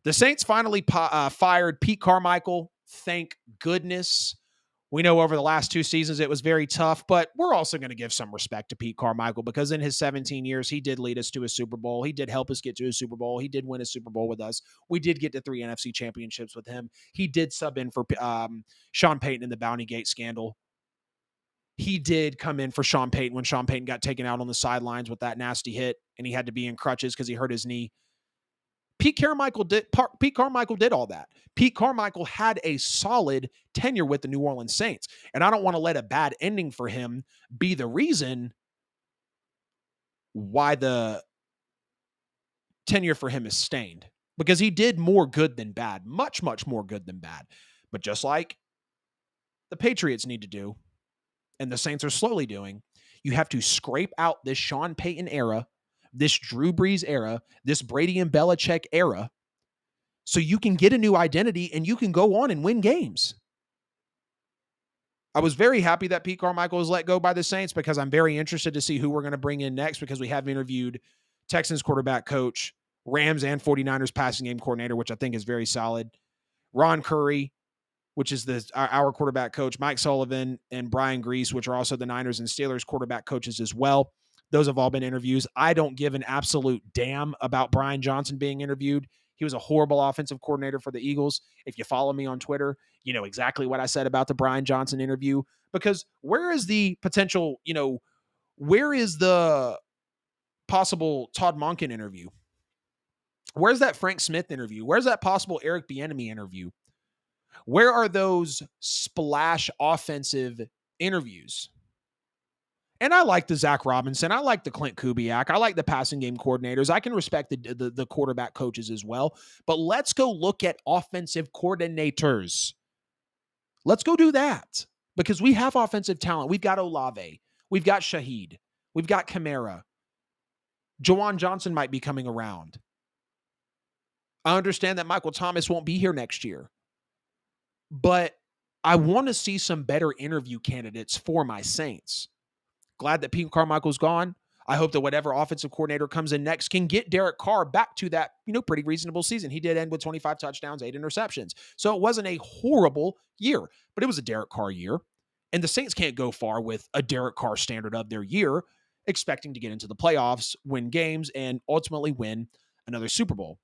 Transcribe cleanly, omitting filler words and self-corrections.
The Saints finally fired Pete Carmichael. Thank goodness. We know over the last 2 seasons it was very tough, but we're also going to give some respect to Pete Carmichael because in his 17 years, he did lead us to a Super Bowl. He did help us get to a Super Bowl. He did win a Super Bowl with us. We did get to 3 NFC championships with him. He did sub in for Sean Payton in the Bounty Gate scandal. He did come in for Sean Payton when Sean Payton got taken out on the sidelines with that nasty hit, and he had to be in crutches because he hurt his knee. Pete Carmichael did all that. Pete Carmichael had a solid tenure with the New Orleans Saints, and I don't want to let a bad ending for him be the reason why the tenure for him is stained, because he did more good than bad, much, much more good than bad. But just like the Patriots need to do, and the Saints are slowly doing, you have to scrape out this Sean Payton era, this Drew Brees era, this Brady and Belichick era, so you can get a new identity and you can go on and win games. I was very happy that Pete Carmichael was let go by the Saints because I'm very interested to see who we're going to bring in next, because we have interviewed Texans quarterback coach, Rams and 49ers passing game coordinator, which I think is very solid, Ron Curry, which is our quarterback coach, Mike Sullivan, and Brian Grease, which are also the Niners and Steelers quarterback coaches as well. Those have all been interviews. I don't give an absolute damn about Brian Johnson being interviewed. He was a horrible offensive coordinator for the Eagles. If you follow me on Twitter, you know exactly what I said about the Brian Johnson interview, because where is the potential, where is the possible Todd Monken interview? Where's that Frank Smith interview? Where's that possible Eric Bieniemy interview? Where are those splash offensive interviews? And I like the Zach Robinson. I like the Clint Kubiak. I like the passing game coordinators. I can respect the quarterback coaches as well. But let's go look at offensive coordinators. Let's go do that, because we have offensive talent. We've got Olave. We've got Shaheed. We've got Kamara. Jawan Johnson might be coming around. I understand that Michael Thomas won't be here next year, but I want to see some better interview candidates for my Saints. Glad that Pete Carmichael's gone. I hope that whatever offensive coordinator comes in next can get Derek Carr back to that, pretty reasonable season. He did end with 25 touchdowns, 8 interceptions. So it wasn't a horrible year, but it was a Derek Carr year. And the Saints can't go far with a Derek Carr standard of their year, expecting to get into the playoffs, win games, and ultimately win another Super Bowl.